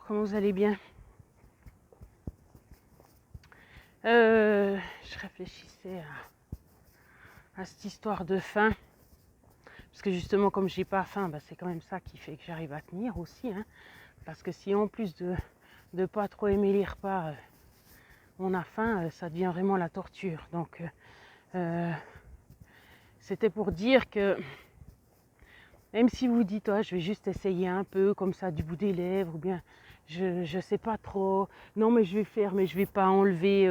comment vous allez bien? Je réfléchissais à cette histoire de faim, parce que justement comme j'ai pas faim, c'est quand même ça qui fait que j'arrive à tenir aussi, hein, parce que si en plus de pas trop aimer les repas, on a faim, ça devient vraiment la torture. Donc c'était pour dire que même si vous dites je vais juste essayer un peu comme ça du bout des lèvres, ou bien je sais pas trop, non mais je vais faire, mais je vais pas enlever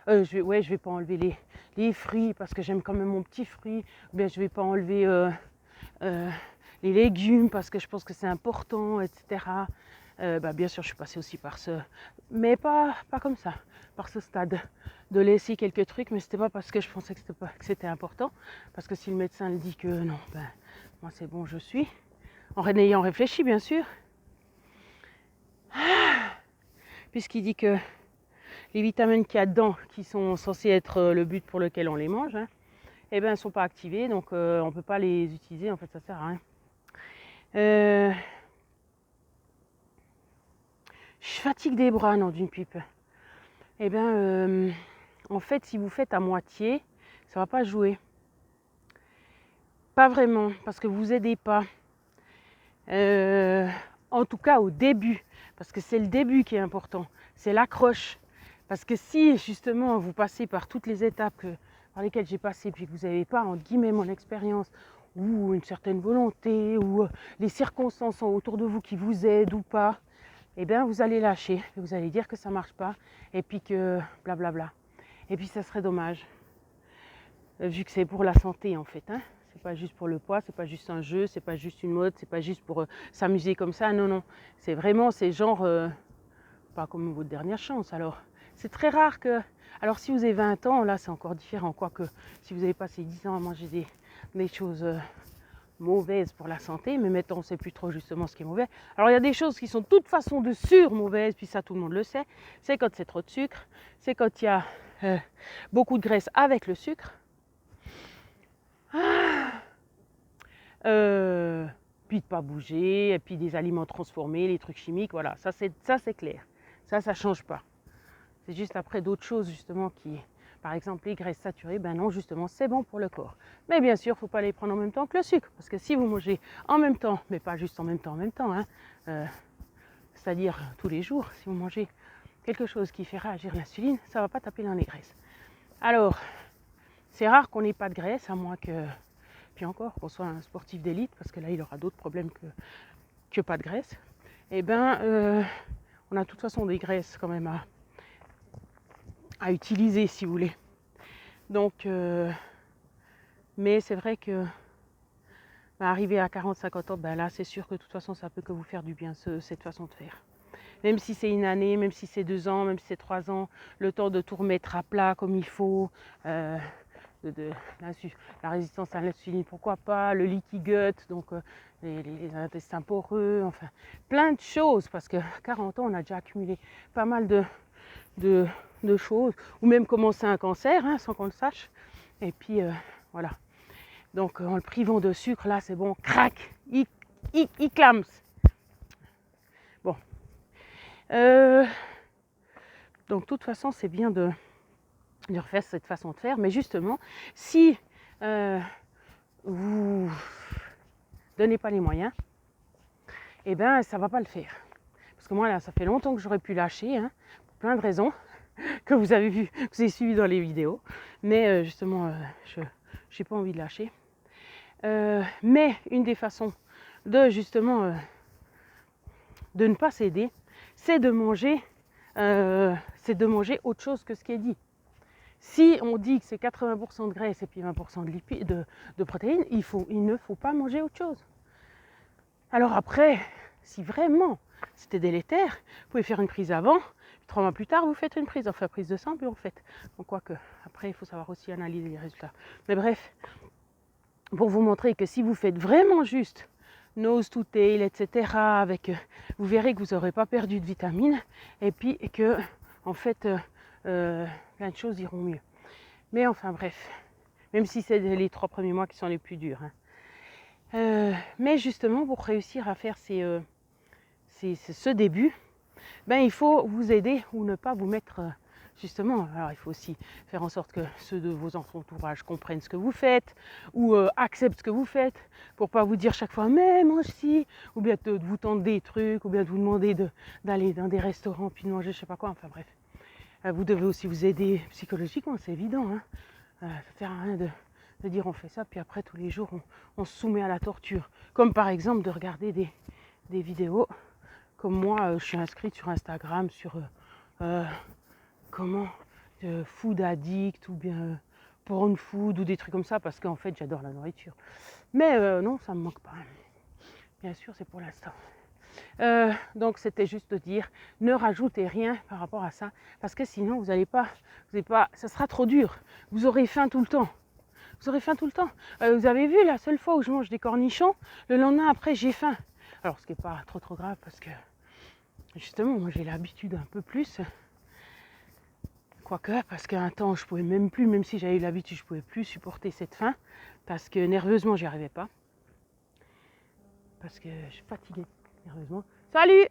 je vais pas enlever les fruits parce que j'aime quand même mon petit fruit, ou bien je vais pas enlever les légumes parce que je pense que c'est important, etc. Bien sûr je suis passée aussi par ce, mais pas comme ça, par ce stade de laisser quelques trucs, mais c'était pas parce que je pensais que c'était important, parce que si le médecin le dit que non, moi c'est bon, je suis, en ayant réfléchi bien sûr, puisqu'il dit que les vitamines qu'il y a dedans, qui sont censées être le but pour lequel on les mange, elles ne sont pas activées, donc on ne peut pas les utiliser, en fait ça sert à rien. Je fatigue des bras, non, d'une pipe. En fait, si vous faites à moitié, ça ne va pas jouer. Pas vraiment, parce que vous aidez pas. En tout cas au début, parce que c'est le début qui est important, c'est l'accroche. Parce que si justement vous passez par toutes les étapes par lesquelles j'ai passé, puis que vous n'avez pas, entre guillemets, mon expérience, ou une certaine volonté, ou les circonstances autour de vous qui vous aident ou pas, vous allez lâcher, vous allez dire que ça ne marche pas, et puis que blablabla. Et puis ça serait dommage, vu que c'est pour la santé en fait. C'est pas juste pour le poids, c'est pas juste un jeu, c'est pas juste une mode, c'est pas juste pour s'amuser comme ça, non. C'est vraiment, c'est genre, pas comme votre dernière chance alors. C'est très rare que, alors si vous avez 20 ans, là c'est encore différent, quoique si vous avez passé 10 ans à manger des choses mauvaises pour la santé, mais maintenant on ne sait plus trop justement ce qui est mauvais. Alors il y a des choses qui sont de toute façon de sûr mauvaises, puis ça tout le monde le sait, c'est quand c'est trop de sucre, c'est quand il y a beaucoup de graisse avec le sucre, puis de ne pas bouger, et puis des aliments transformés, les trucs chimiques, voilà, ça c'est clair, ça change pas. C'est juste après d'autres choses justement qui, par exemple les graisses saturées, non justement c'est bon pour le corps. Mais bien sûr, il ne faut pas les prendre en même temps que le sucre, parce que si vous mangez en même temps, mais pas juste en même temps, c'est-à-dire tous les jours, si vous mangez quelque chose qui fait réagir l'insuline, ça ne va pas taper dans les graisses. Alors, c'est rare qu'on n'ait pas de graisse, à moins que, puis encore, qu'on soit un sportif d'élite, parce que là il aura d'autres problèmes que pas de graisse. On a de toute façon des graisses quand même à utiliser si vous voulez. Donc, mais c'est vrai que arriver à 40-50 ans, là c'est sûr que de toute façon ça peut que vous faire du bien cette façon de faire. Même si c'est une année, même si c'est 2 ans, même si c'est 3 ans, le temps de tout remettre à plat comme il faut, la résistance à l'insuline, pourquoi pas, le leaky gut, donc les intestins poreux, enfin plein de choses, parce que 40 ans on a déjà accumulé pas mal de choses, ou même commencer un cancer sans qu'on le sache, et puis voilà. Donc en le privant de sucre, là c'est bon, crac, il clame. Bon. Donc de toute façon c'est bien de refaire cette façon de faire, mais justement, si vous donnez pas les moyens, ça va pas le faire. Parce que moi là, ça fait longtemps que j'aurais pu lâcher, pour plein de raisons que vous avez vu, que vous avez suivi dans les vidéos, mais justement, je n'ai pas envie de lâcher. Mais une des façons de justement de ne pas céder, c'est de manger autre chose que ce qui est dit. Si on dit que c'est 80% de graisse et puis 20% de protéines, il ne faut pas manger autre chose. Alors après, si vraiment c'était délétère, vous pouvez faire une prise avant, 3 mois plus tard, vous faites une prise, enfin prise de sang, puis vous faites. Donc quoique, après il faut savoir aussi analyser les résultats. Mais bref, pour vous montrer que si vous faites vraiment juste nose to tail, etc., vous verrez que vous n'aurez pas perdu de vitamines, et puis que, en fait, plein de choses iront mieux. Mais enfin bref, même si c'est les 3 premiers mois qui sont les plus durs. Mais justement, pour réussir à faire ces c'est ce début, ben, il faut vous aider ou ne pas vous mettre justement. Alors il faut aussi faire en sorte que ceux de vos entourages comprennent ce que vous faites ou acceptent ce que vous faites pour pas vous dire chaque fois mais moi aussi, ou bien de vous tendre des trucs, ou bien de vous demander d'aller dans des restaurants puis de manger je sais pas quoi, enfin bref. Vous devez aussi vous aider psychologiquement, c'est évident. Hein. Ça ne sert à rien de dire on fait ça, puis après tous les jours on se soumet à la torture. Comme par exemple de regarder des vidéos, comme moi je suis inscrite sur Instagram, sur comment food addict ou bien porn food ou des trucs comme ça, parce qu'en fait j'adore la nourriture. Mais non, ça ne me manque pas. Bien sûr, c'est pour l'instant. Donc c'était juste de dire, ne rajoutez rien par rapport à ça, parce que sinon vous n'allez pas, ça sera trop dur. Vous aurez faim tout le temps. Vous aurez faim tout le temps. Vous avez vu la seule fois où je mange des cornichons, le lendemain après j'ai faim. Alors ce qui n'est pas trop grave parce que justement moi j'ai l'habitude un peu plus. Quoique, parce qu'un temps je pouvais même plus, même si j'avais eu l'habitude, je pouvais plus supporter cette faim parce que nerveusement j'y arrivais pas. Parce que je suis fatiguée nerveusement. Salut!